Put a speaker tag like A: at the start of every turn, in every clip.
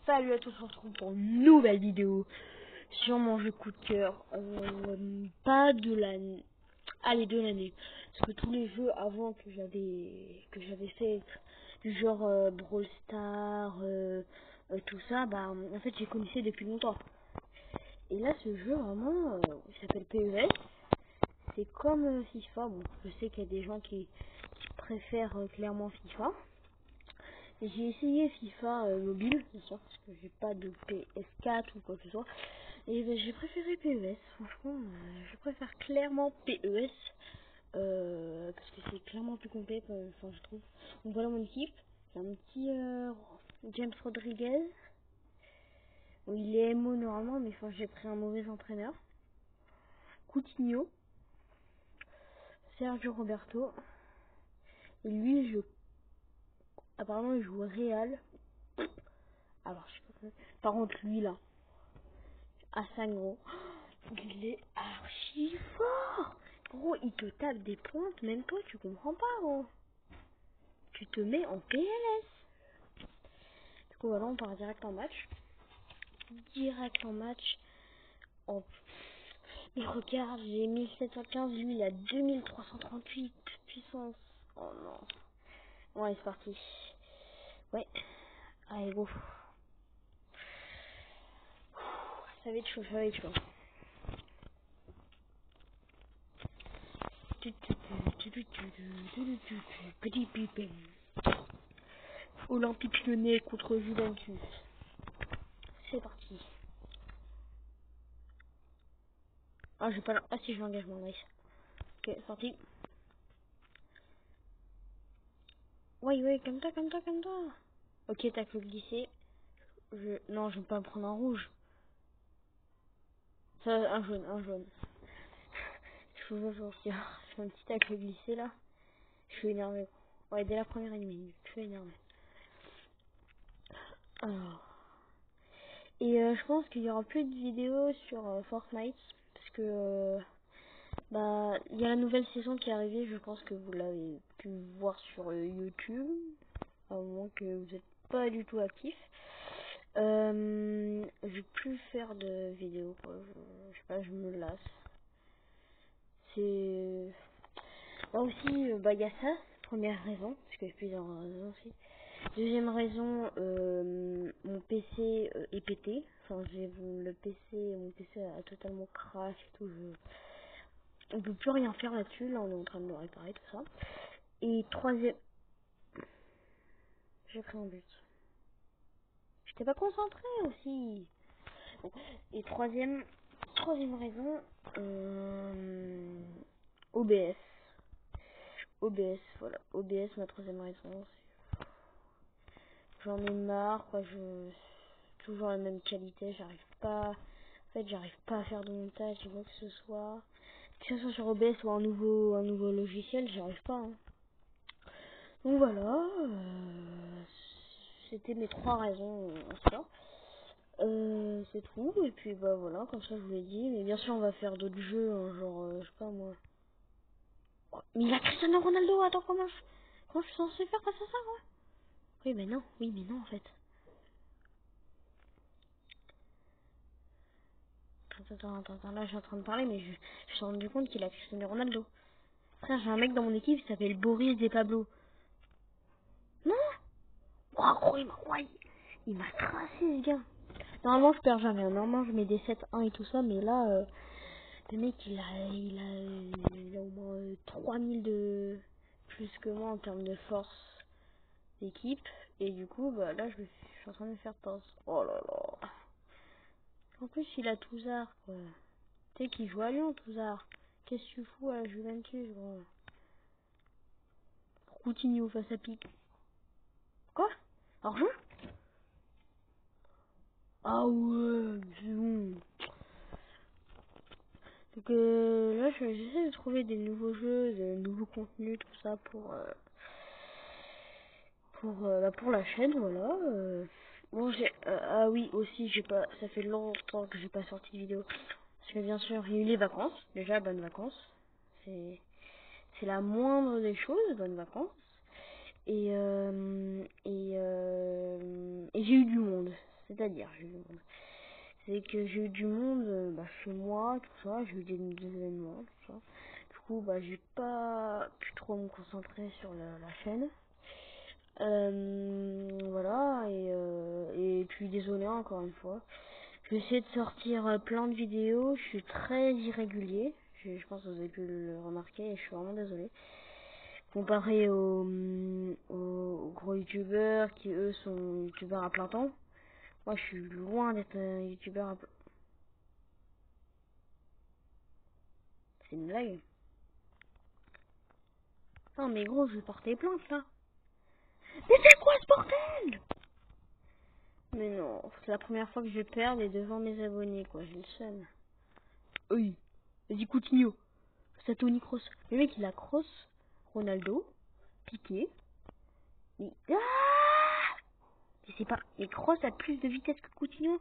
A: Salut à tous, on se retrouve pour une nouvelle vidéo sur mon jeu coup de cœur. Pas de l'année. Allez, de l'année. Parce que tous les jeux avant que j'avais fait, du genre Brawl Stars, tout ça, bah en fait j'ai connaissé depuis longtemps. Et là ce jeu vraiment, il s'appelle PES. C'est comme FIFA. Bon, je sais qu'il y a des gens qui préfèrent clairement FIFA. J'ai essayé FIFA mobile, bien sûr, parce que j'ai pas de PS4 ou quoi que ce soit. Et ben, j'ai préféré PES. Franchement, je préfère clairement PES. Parce que c'est clairement plus complet, enfin je trouve. Donc voilà mon équipe. J'ai un petit James Rodriguez. Bon, il est MO normalement, mais enfin j'ai pris un mauvais entraîneur. Coutinho. Sergio Roberto. Et lui, apparemment il joue au Real. Alors je sais pas. Par contre lui là. Hassan gros, il est archi fort. Gros, il te tape des pointes, même toi tu comprends pas gros. Tu te mets en PLS. Du coup voilà, on part direct en match. Direct en match. Oh. Mais regarde, j'ai 1715, lui il a 2338 puissance. Oh non. Ouais, c'est parti. Ouais. Allez go. Ça va être chaud, ça va être chaud. Petit pipin. Olympique Lyonnais contre Juventus. C'est parti. Ah, j'ai pas la... Ah si, j'ai l'engagement, nice. Ok, c'est parti. Ouais, comme ça, comme ça, comme ça. Ok, t'as que glisser. Non, je vais pas me prendre un rouge. Ça, un jaune, un jaune. Je vous jure, je fais un petit tacle glissé là. Je suis énervé. Ouais, dès la première minute, je suis énervé. Alors. Et je pense qu'il y aura plus de vidéos sur Fortnite. Parce que bah il y a la nouvelle saison qui est arrivée. Je pense que vous l'avez pu voir sur YouTube. À moins que vous n'êtes pas du tout actif. Je vais plus faire de vidéos quoi. Je sais pas, je me lasse. C'est là aussi bah il y a ça, première raison, parce que j'ai plusieurs raisons aussi. Deuxième raison, mon PC est pété. Enfin j'ai mon PC a totalement crash et tout. On peut plus rien faire là-dessus, là on est en train de le réparer tout ça. Et troisième, j'ai pris un but. J'étais pas concentré aussi. Bon. Et troisième raison, OBS. OBS, voilà. OBS, ma troisième raison. J'en ai marre, quoi. Toujours la même qualité, j'arrive pas. En fait, j'arrive pas à faire de montage, quoi que ce soit. Que ce soit sur OBS ou un nouveau logiciel, j'arrive pas. Hein. Donc voilà. C'était mes trois raisons en soi. C'est tout, et puis bah voilà, comme ça je vous l'ai dit. Mais bien sûr, on va faire d'autres jeux, hein, genre, je sais pas moi. Oh, mais il a Cristiano Ronaldo, attends, comment je suis censé faire face à ça, moi? Oui, mais non, en fait. Attends, là je suis en train de parler, mais je me suis rendu compte qu'il a Cristiano Ronaldo. Frère, j'ai un mec dans mon équipe qui s'appelle Boris Des Pablo. Non? Oh, gros, il m'a tracé, ce gars. Normalement, je perds jamais. Normalement, je mets des 7-1 et tout ça, mais là, le mec, il a au moins 3000 de plus que moi en termes de force d'équipe. Et du coup, bah là, je suis en train de me faire pince. Oh là là. En plus, il a Touzard, quoi. Tu sais qu'il joue à Lyon, Touzard. Qu'est-ce que tu fous à la Juventus, gros? Coutinho face à Pique. Quoi? Hors-jeu? Ah ouais, c'est bon. Donc là, j'essaie de trouver des nouveaux jeux, de nouveaux contenus, tout ça pour la chaîne, voilà. Bon, ah oui, aussi, ça fait longtemps que j'ai pas sorti de vidéo. Parce que bien sûr, il y a eu les vacances. Déjà, bonnes vacances. C'est la moindre des choses, bonnes vacances. Et j'ai eu du monde. C'est-à-dire, j'ai eu du monde. C'est que j'ai eu du monde chez moi, tout ça, j'ai eu des événements, tout ça. Du coup, j'ai pas pu trop me concentrer sur la chaîne. Voilà, et puis désolé encore une fois. Je vais essayer de sortir plein de vidéos, je suis très irrégulier. Je pense que vous avez pu le remarquer et je suis vraiment désolé. Comparé aux gros youtubeurs qui eux sont youtubeurs à plein temps. Moi je suis loin d'être youtubeur à plein. C'est une blague. Non mais gros, je vais porter plainte là. Mais c'est quoi ce bordel? Mais non, c'est la première fois que je perds et devant mes abonnés quoi, j'ai le seum. Oui, vas-y Coutinho, c'est Tony Kroos. Le mec il a Kroos, Ronaldo, Piqué. Mais... Ah, je sais pas, mais Kroos a plus de vitesse que Coutinho.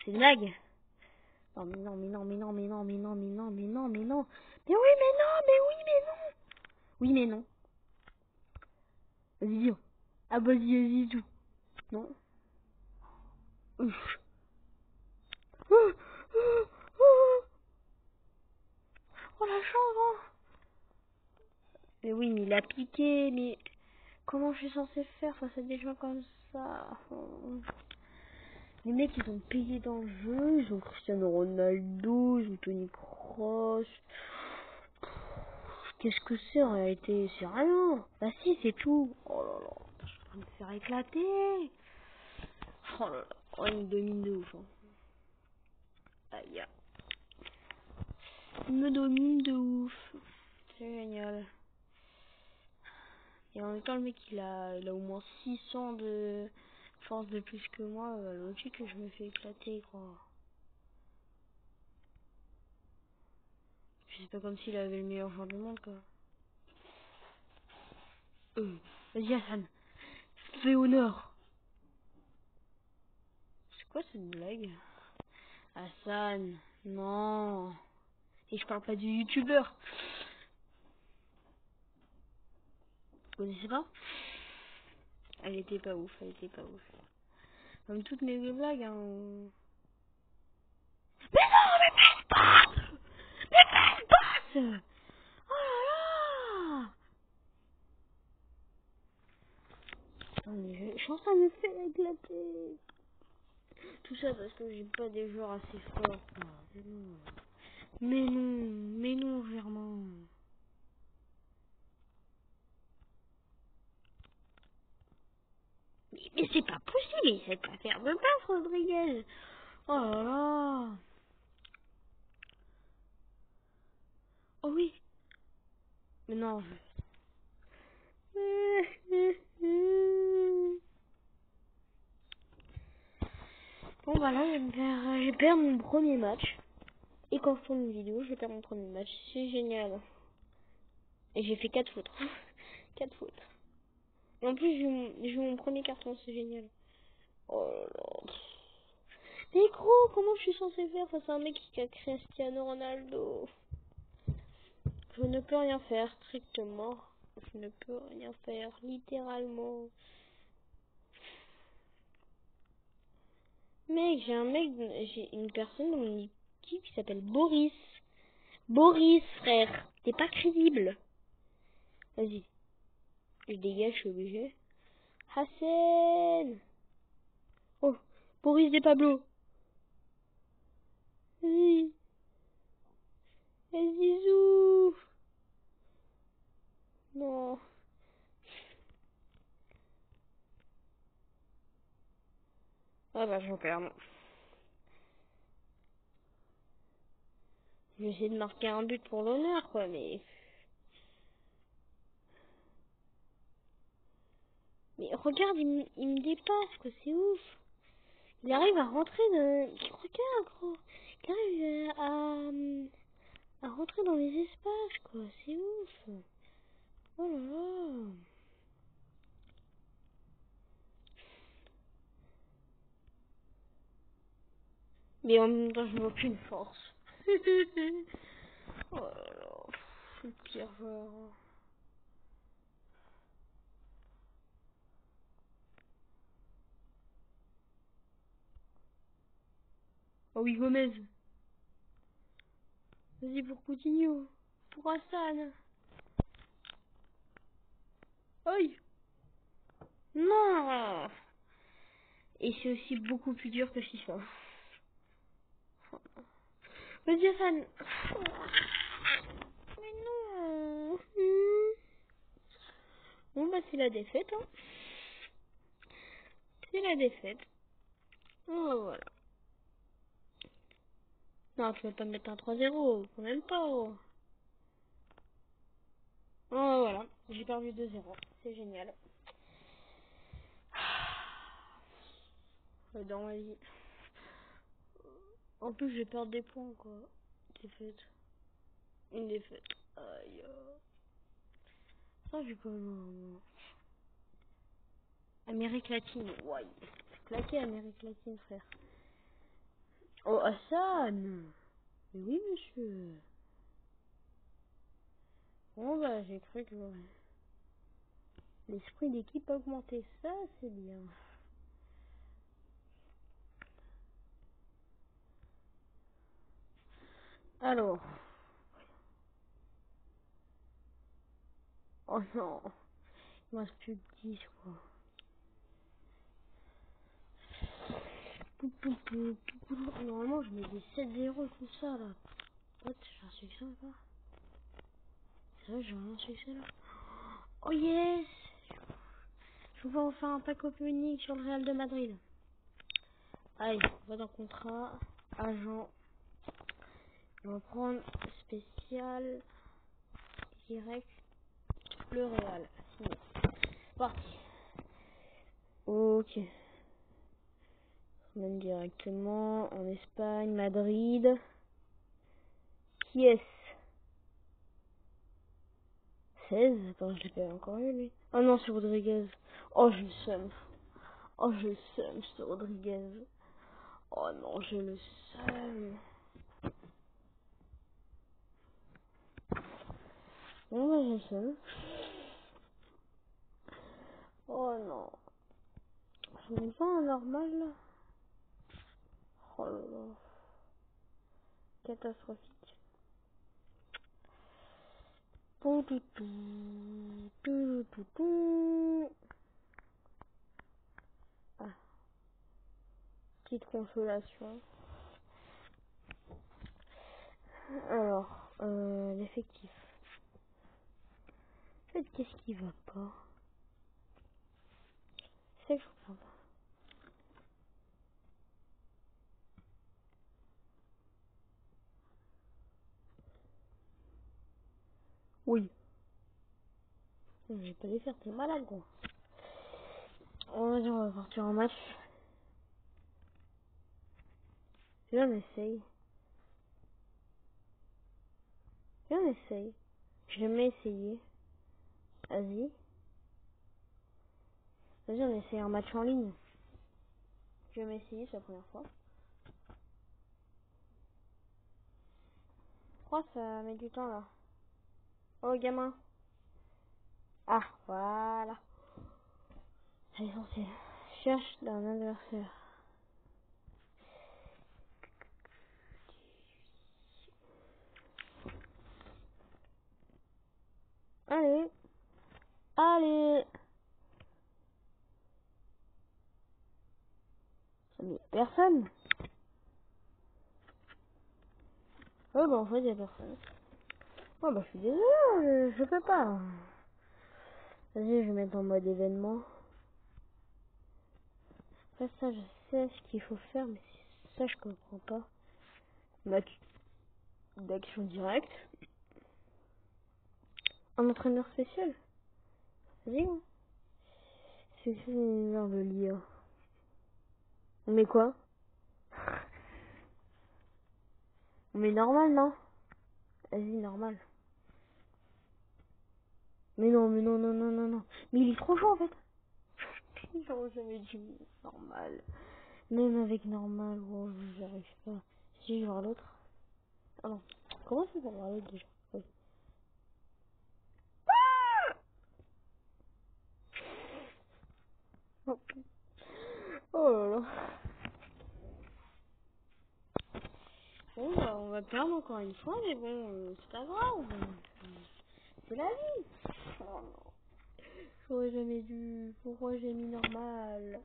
A: C'est une blague. Non mais non mais non mais non mais non mais non mais non mais non mais non. Mais oui mais non mais oui mais non. Oui mais non. Vas-y dis. Ah vas-y tout. Non. Ouf. Oh la chance hein. Mais oui mais il a piqué mais comment je suis censé faire face à des gens comme ça? Les mecs ils ont payé dans le jeu, ils ont Cristiano Ronaldo, ils ont Tony Kroos. Qu'est-ce que c'est en réalité? C'est rien. Bah si c'est tout. Oh là là, je suis en train de me faire éclater. Oh là là, oh il me domine de ouf. Hein. Aïe. Il me domine de ouf. C'est génial. Et en même temps le mec il a au moins 600 de force de plus que moi. Logique que je me fais éclater quoi. C'est pas comme s'il avait le meilleur joueur du monde quoi. Vas-y Hassan, fais honneur. C'est quoi cette blague? Hassan, non. Et je parle pas du youtubeur. Vous connaissez pas? Elle était pas ouf, elle était pas ouf. Comme toutes mes blagues, hein. Mais non, mais passe! Mais passe! Oh là là! Non mais je suis en train de me faire éclater. Tout ça parce que j'ai pas des joueurs assez forts. Mais non, Germain. Mais c'est pas possible, il sait pas faire de passe, Rodriguez. Oh là là. Oh oui. Mais non. Bon voilà, je vais perdre mon premier match. Et quand je tourne une vidéo, je vais perdre mon premier match. C'est génial. Et j'ai fait 4 fautes. 4 fautes. Et en plus, j'ai eu mon premier carton, c'est génial. Oh là là. Mais gros, comment je suis censé faire face à un mec qui a Cristiano Ronaldo? Je ne peux rien faire, strictement. Je ne peux rien faire, littéralement. Mec, j'ai une personne dans mon équipe qui s'appelle Boris. Boris, frère, t'es pas crédible. Vas-y, je dégage, je suis obligé. Hassan. Oh, Boris des Pablo. Vas-y. Vas-y, zou. Non. Ah bah, j'en perds, non. Je vais essayer de marquer un but pour l'honneur, quoi, mais... Mais regarde, il me dépasse, quoi, c'est ouf. Il arrive à rentrer dans... Regarde, gros. Il arrive à rentrer dans les espaces, quoi, c'est ouf. Oh là là. Mais en même temps, je n'ai aucune force. Oh là là. C'est le pire joueur. Oh oui, Gomez. Vas-y pour Coutinho. Pour Hassan. Aïe. Non. Et c'est aussi beaucoup plus dur que FIFA. Vas-y Hassan. Mais non. Bon bah c'est la défaite. Hein. C'est la défaite. Oh voilà. Non, tu vas pas me mettre un 3-0. Quand même pas. Oh voilà. J'ai perdu 2-0. C'est génial. Dans ma vie. En plus, je vais perdre des points, quoi. Défaite. Une défaite. Aïe. Ça, j'ai quand même Amérique latine. Ouais. Claqué Amérique latine, frère. Oh, Hassan. Mais oui, monsieur. Bon, bah, j'ai cru que l'esprit d'équipe a augmenté. Ça, c'est bien. Alors. Oh non. Il me reste plus que 10, quoi. Normalement, je mets des 7-0 tout ça, là. What? J'ai un succès ou pas? C'est vrai, j'ai un succès, là. Oh yes! Je vais en faire un pack opening sur le Real de Madrid. Allez, on va dans contrat. Agent. On va prendre spécial. Direct. Le Real. Signé. Parti. Ok. Même directement en Espagne, Madrid. Qui est-ce? 16? Attends, je l'ai pas encore eu lui. Oh non, c'est Rodriguez. Oh, je le seum. Oh, je le seum, c'est Rodriguez. Oh non, je le seum. Bon, bah, je le seum. Oh non. Je mets pas un normal là. Oh là là. Catastrophique. Pou, pou, pou. Pou, pou, pou. Ah, petite consolation. Alors, l'effectif. En fait, qu'est-ce qui va pas? C'est que je comprends pas. Oui. Je vais pas les faire, t'es malade, gros. Vas-y, on va partir en match. Viens, on essaye. Viens, on essaye. Je l'ai jamais essayé. Vas-y. Vas-y, on essaye un match en ligne. Je vais m'essayer, c'est la première fois. Je crois que ça met du temps, là. Oh, gamin. Ah, voilà. C'est l'essentiel. Cherche d'un adversaire. Allez. Allez. Mais personne. Oh, bah en fait, y'a personne. Oh, bah je suis désolée, je peux pas. Vas-y, je vais mettre en mode événement. Après ça, je sais ce qu'il faut faire, mais ça, je comprends pas. Match d'action directe. Un entraîneur spécial. Vas-y, hein. C'est une heure de l'IA. On met quoi? On met normal, non? Vas-y, normal. Mais non, mais non, non, non, non, non. Mais il est trop chaud, en fait. J'aurais jamais dit normal. Même avec normal, gros, j'y arrive pas. Si je vais voir l'autre. Ah non. Comment ça va voir l'autre déjà? Oui. Oh, oh là là. va perdre encore une fois, mais bon, c'est pas grave. C'est la vie. Oh non. J'aurais jamais dû. Pourquoi j'ai mis normal?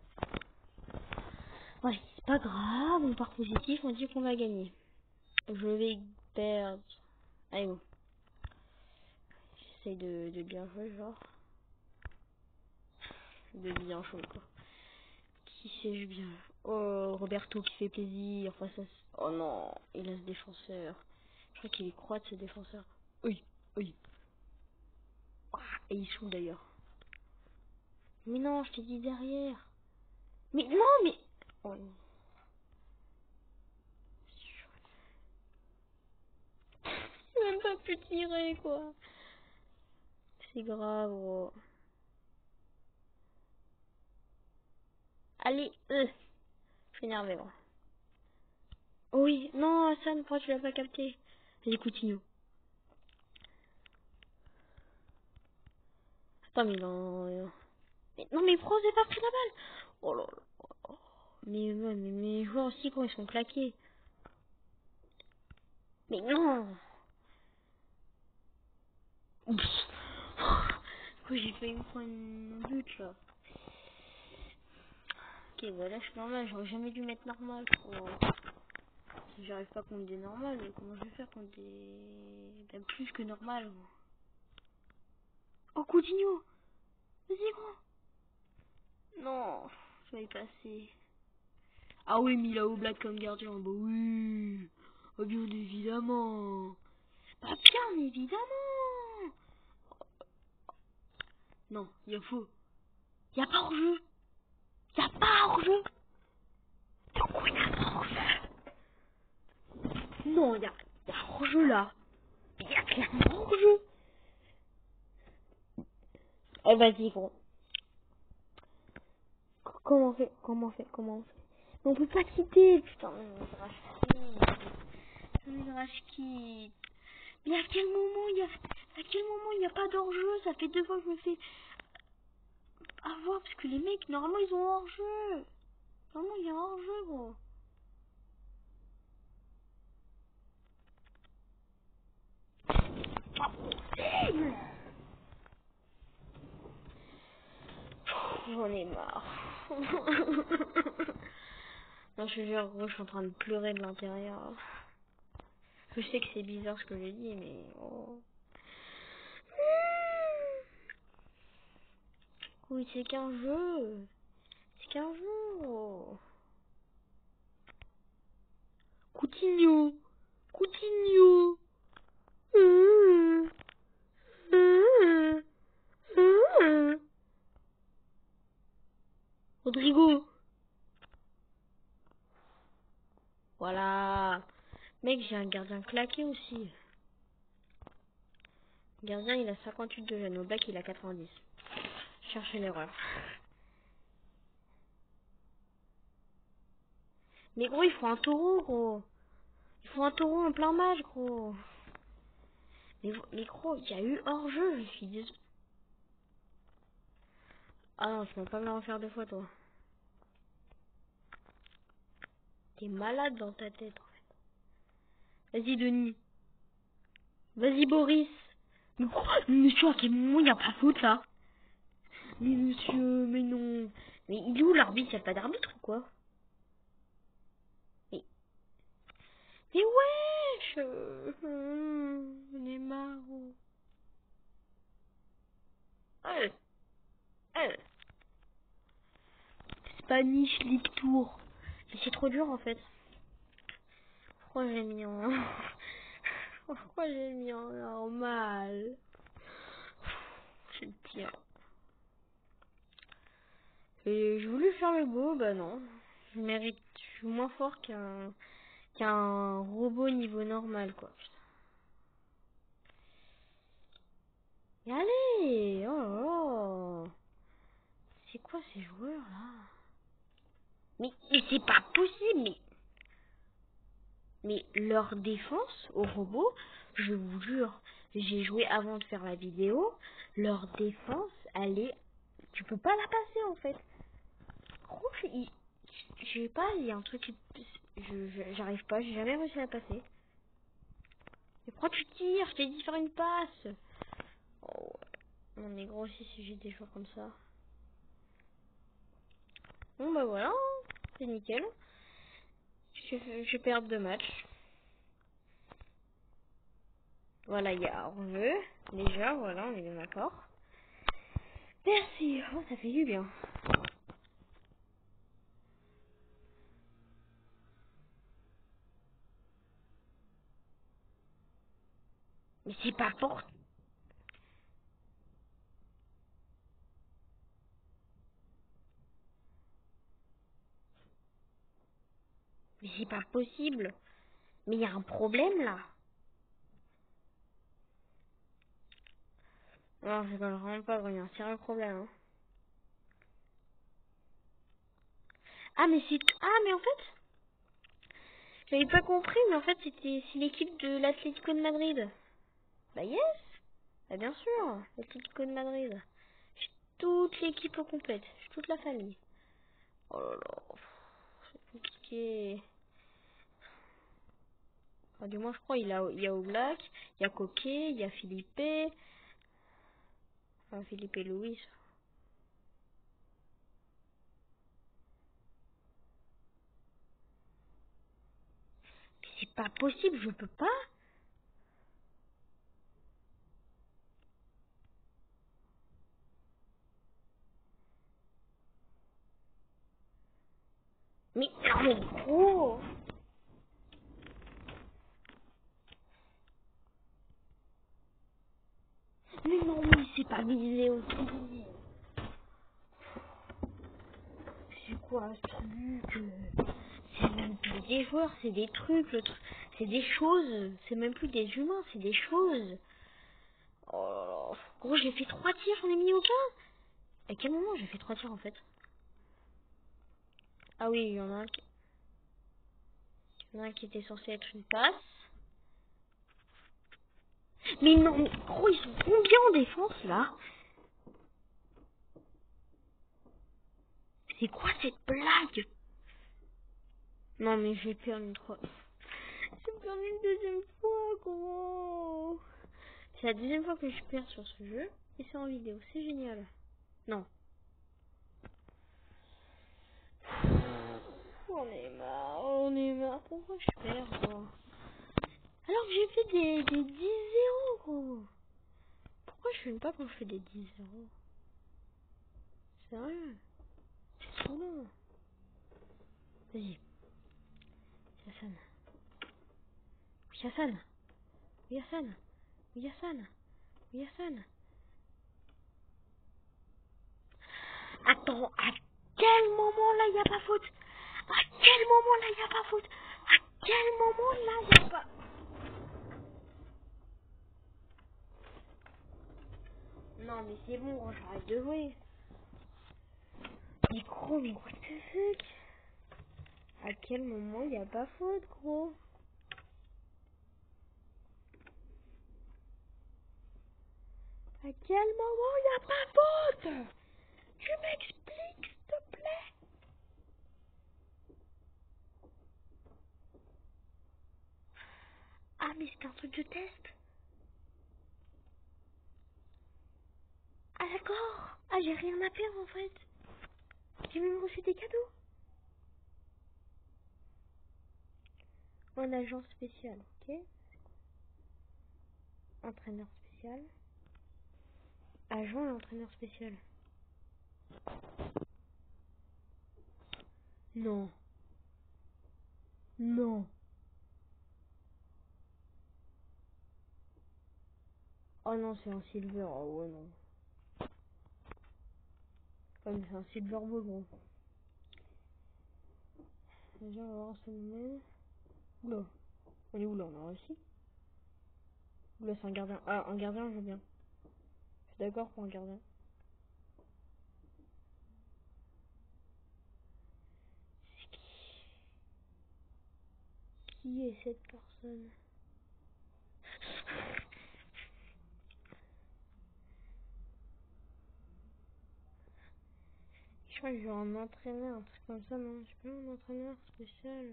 A: Ouais, c'est pas grave, on part positif, on dit qu'on va gagner. Je vais perdre. Allez bon. J'essaye de bien jouer, genre. De bien jouer, quoi. Qui sais-je bien? Oh, Roberto qui fait plaisir face à... Oh non, il a ce défenseur. Je crois qu'il est croate, ce défenseur. Oui, oui. Ah, et ils sont d'ailleurs. Mais non, je t'ai dit derrière. Mais non, mais... Oh non. J'ai même pas pu tirer, quoi. C'est grave, gros. Allez, je suis énervé, moi. Oh oui, non, Hassan, pourquoi tu l'as pas capté? Vas-y, Coutinho. Attends, mais non... Mais, non, mais pourquoi vous avez pas pris la balle? Oh là là. Oh. Mais, ouais, mais mes joueurs aussi, quand ils sont claqués. Mais non. Pff. Pourquoi j'ai failli me prendre un but, là? Ok, bah là, je suis normal. J'aurais jamais dû mettre normal. Oh. Si j'arrive pas contre des normales, comment je vais faire contre des... Même plus que normal, gros. Oh, Coutinho. Vas-y, gros. Non, ça va y passer. Ah oui, mais il a Oblak comme gardien. Bah oui. Oh, bien évidemment. Bah bien évidemment. Non, il y a faux. Il y a pas hors-jeu. Il y a pas hors-jeu. Donc oui, il y a pas hors-jeu. Non, il y a hors-jeu là. Il y a clairement hors-jeu. Eh, vas-y, gros. Comment on fait? Comment on fait? Comment on fait? Mais on peut pas quitter. Putain, mais rage quitte. Mais à quel moment il y a pas d'hors-jeu? Ça fait 2 fois que je me fais avoir parce que les mecs, normalement, ils ont hors-jeu. Normalement, il y a hors-jeu, gros. Pas possible. J'en ai marre. Non, je te jure, gros, je suis en train de pleurer de l'intérieur. Je sais que c'est bizarre ce que j'ai dit, mais... Oh. Oui, c'est qu'un jeu. C'est qu'un jeu, gros. Coutinho. Coutinho. Rodrigo. Voilà. Mec, j'ai un gardien claqué aussi. Le gardien, il a 58 de jeune. Au bac, il a 90. Cherchez l'erreur. Mais gros, il faut un taureau, gros. Il faut un taureau en plein match, gros. Mais gros, il y a eu hors-jeu, je suis désolé. Ah non, tu vas pas me la refaire 2 fois, toi. T'es malade dans ta tête, en fait. Vas-y, Denis. Vas-y, Boris. Mais quoi? Monsieur, à quel moment il n'y a pas faute, là? Mais monsieur, mais non. Mais il est où l'arbitre? Y a pas d'arbitre ou quoi? Mais, mais wesh! J'en ai marre. Euh, euh. Spanish League Tour. Mais c'est trop dur, en fait. Pourquoi j'ai mis en... Pourquoi j'ai mis en normal? C'est pire. Et je voulais faire le beau, bah non. Je mérite, je suis moins fort qu'un robot niveau normal, quoi. Et allez! Oh là là! C'est quoi ces joueurs là? Mais c'est pas possible! Mais leur défense au robot, je vous jure, j'ai joué avant de faire la vidéo, leur défense, elle est... Tu peux pas la passer en fait. Gros, je sais pas, il y a un truc... J'arrive pas, j'ai jamais réussi à la passer. Mais pourquoi tu tires? Je t'ai dit de faire une passe. Oh, ouais. On est gros aussi si j'ai des joueurs comme ça. Bon bah voilà, c'est nickel. Je perds 2 matchs. Voilà, il y a hors-jeu. Déjà, voilà, on est bien d'accord. Merci, oh, ça fait du bien. Mais c'est pas pour... Mais c'est pas possible. Mais il y a un problème là. Non, je rigole vraiment pas, il y a un sérieux problème. Hein. Ah mais c'est... Ah mais en fait, j'avais pas compris, mais en fait c'est l'équipe de l'Atlético de Madrid. Bah yes. Bah bien sûr, l'Atlético de Madrid. J'ai toute l'équipe au complète, j'ai toute la famille. Oh là là, c'est compliqué. Enfin, du moins je crois il y a Oblak, il y a Coquet, il y a Philippe. Enfin Philippe et Louis. Mais c'est pas possible, je peux pas. Mais non mais gros. Mais non mais c'est pas visé aussi. C'est quoi ce truc? C'est même plus des joueurs, c'est des trucs, c'est des choses. C'est même plus des humains, c'est des choses. Oh là là. Gros, j'ai fait 3 tirs, j'en ai mis aucun. À quel moment j'ai fait 3 tirs en fait? Ah oui, il y en a un qui était censé être une passe. Mais non, mais gros, ils sont combien en défense là? C'est quoi cette blague? Non mais j'ai perdu une fois. J'ai perdu une deuxième fois, gros. C'est la deuxième fois que je perds sur ce jeu. Et c'est en vidéo, c'est génial. Non. On est marre, on est marre. Pourquoi je perds, moi? Alors que j'ai fait des 10-0, gros. Pourquoi je filme pas quand je fais des 10-0? Sérieux? C'est trop long. Vas-y. Hassan. Oui, Hassan. Oui, Hassan. Oui, Hassan. Oui, Hassan. Attends, à quel moment là y a pas faute? À quel moment là y a pas faute? À quel moment là y a pas... Non mais c'est bon, gros, j'arrête de jouer. Mais gros, mais what the fuck? À quel moment y a pas faute, gros? À quel moment y a pas faute? Tu m'expliques, s'il te plaît? Ah mais c'est un truc de test? Ah d'accord. Ah j'ai rien à perdre en fait. J'ai même reçu des cadeaux. En agent spécial, ok? Entraîneur spécial. Agent et entraîneur spécial. Non. Non. Oh non, c'est un silver. Oh ouais, non. Oh, mais c'est un silver beau, gros. Déjà, on va voir ce moment. Oula. On est où là? On a réussi? Oula, c'est un gardien. Ah, un gardien, je veux bien. Je suis d'accord pour un gardien. Qui est cette personne? Je crois que j'ai un entraîneur, un truc comme ça, non? J'ai pas un entraîneur spécial.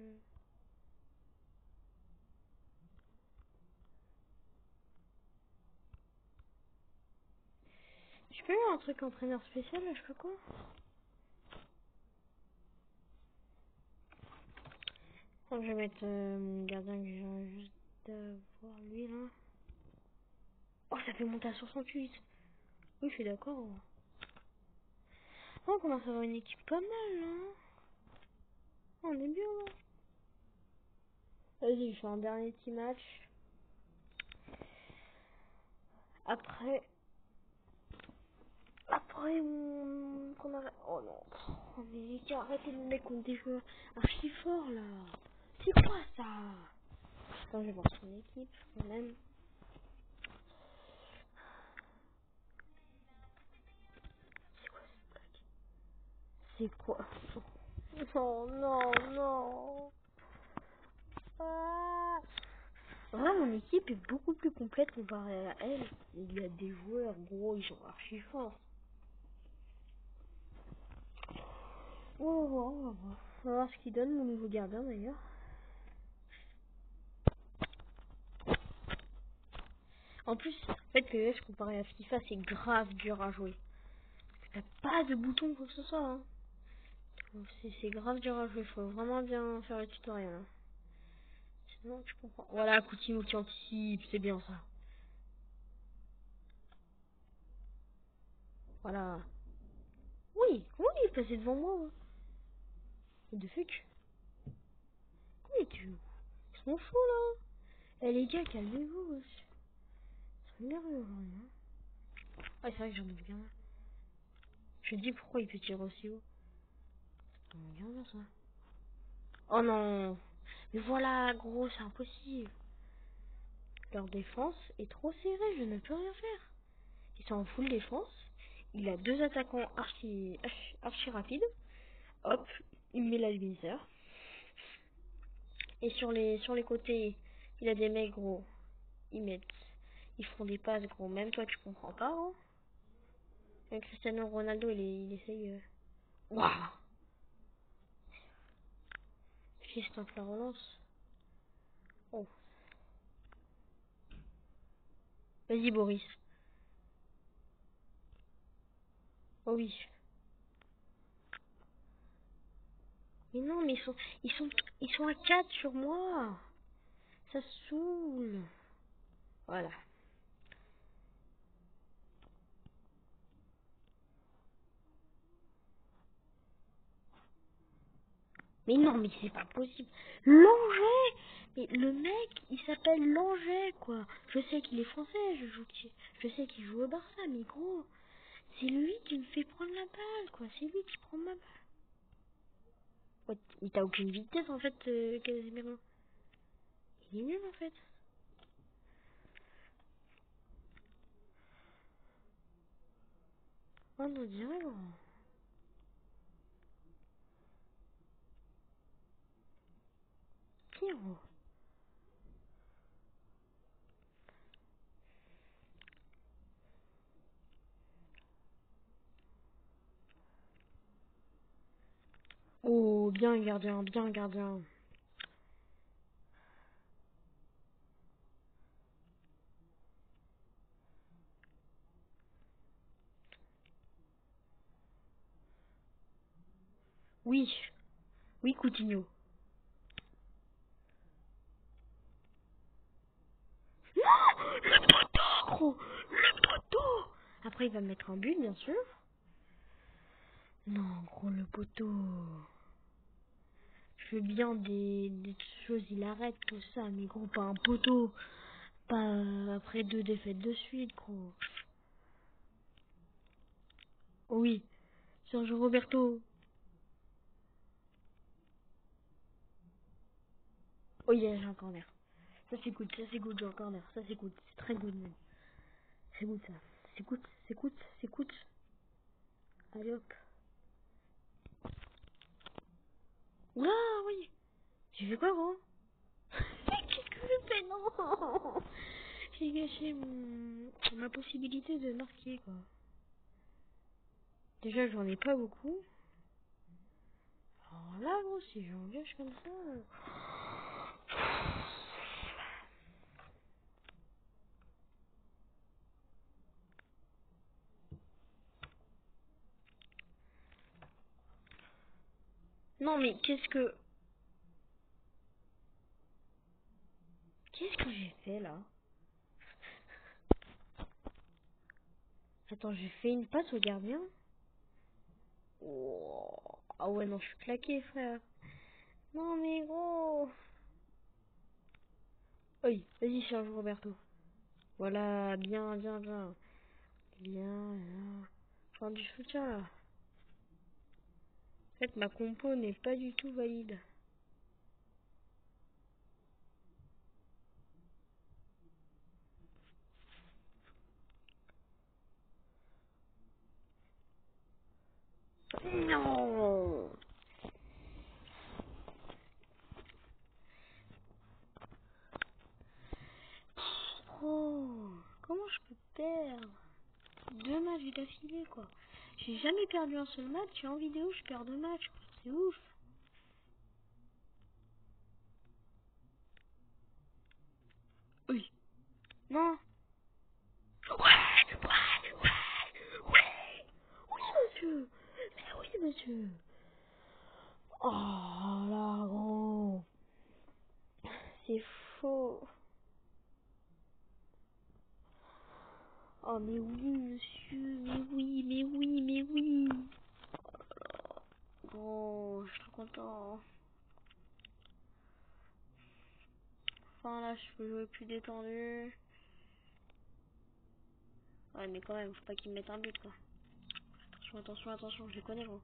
A: Tu peux un truc entraîneur spécial, là, je sais pas quoi. Donc, je vais mettre mon gardien que j'ai juste d'avoir lui là. Oh, ça fait monter à 68. Oui, je suis d'accord. Oh, on commence à avoir une équipe pas mal, hein. Oh, on est bien là. Vas-y, je fais un dernier petit match. Après, qu'on arrête. Oh non. Oh, mais les gars, arrêtez de me mettre contre des joueurs archi forts là. C'est quoi ça? Attends, je vais voir son équipe quand même. C'est quoi? Oh non, non. Ah. Vraiment, mon équipe est beaucoup plus complète comparée à elle. Il y a des joueurs, gros, ils sont archi forts. On va voir, on va voir. On va voir ce qu'il donne, mon nouveau gardien d'ailleurs. En plus, en fait, PES comparé à FIFA, c'est grave dur à jouer. T'as pas de bouton pour que ce soit. Hein. C'est grave dur à jouer, faut vraiment bien faire le tutoriel. Hein. Sinon, tu comprends. Voilà, Coutinho qui anticipe, c'est bien ça. Voilà. Oui, oui, passez devant moi. Hein. De fuck. Oui, ils sont chauds là. Eh les gars, calmez-vous. C'est nerveux aujourd'hui. Hein. Ah, c'est vrai que j'en ai bien. Je me dis pourquoi il peut tirer aussi haut. Regarde ça. Oh non. Mais voilà, gros, c'est impossible. Leur défense est trop serrée, je ne peux rien faire. Ils sont en full défense. Il a deux attaquants archi rapides. Hop, il met la lumière. Et sur les côtés, il a des mecs gros. Ils font des passes gros. Même toi, tu comprends pas, hein. Et Cristiano Ronaldo, il essaye. Waouh. Fils tente la relance. Oh, vas-y Boris. Oh oui. Mais non, mais ils sont à 4 sur moi. Ça saoule. Voilà. Mais non, mais c'est pas possible. Langeais. Mais le mec, il s'appelle Langeais, quoi. Je sais qu'il est français, je sais qu'il joue au Barça, mais gros, c'est lui qui me fait prendre la balle, quoi. C'est lui qui prend ma balle. Ouais, il t'a aucune vitesse, en fait, Casemiro. Il est nul, en fait. Oh non, dirait, gros. Qui, gros? Oh, bien gardien, bien gardien. Oui, oui, Coutinho. Non, le poteau, gros, le poteau. Après, il va me mettre un but, bien sûr. Non, gros, le poteau. Je veux bien des choses, il arrête tout ça, mais gros, pas un poteau. Pas après 2 défaites de suite, gros. Oh oui, Sergio Roberto. Oh, il a un corner. Ça c'est good, j'ai un corner. Ça c'est good, c'est très good même. C'est good ça. C'est good. Allez hop. Oula, oui. J'ai fait quoi, gros? Qu'est-ce que je fais? Non. J'ai gâché ma possibilité de marquer, quoi. Déjà, j'en ai pas beaucoup. Alors là, gros, si j'en gâche comme ça... Non, mais qu'est-ce que j'ai fait, là? Attends, j'ai fait une passe au gardien? Oh. Ah ouais, non, je suis claqué, frère. Non, mais gros. Oui, vas-y, change Roberto. Voilà, bien, bien, bien. Bien, bien. Enfin, du soutien, là. En fait, ma compo n'est pas du tout valide. Non. Oh, comment je peux perdre 2 matchs d'affilée, quoi. J'ai jamais perdu un seul match et en vidéo, je perds 2 matchs, quoi. C'est ouf. Oui. Non. Ouais, ouais, ouais, ouais. Oui, monsieur. Mais oui, monsieur. Oh là, gros. C'est faux. Oh, mais oui, monsieur. Mais oui, mais oui, mais oui. Gros, je suis trop content. Enfin, là, je peux jouer plus détendu. Ouais, mais quand même, faut pas qu'il me mette un but, quoi. Attention, attention, attention, je les connais, gros.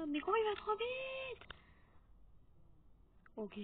A: Mais comment il va trop vite? Ok.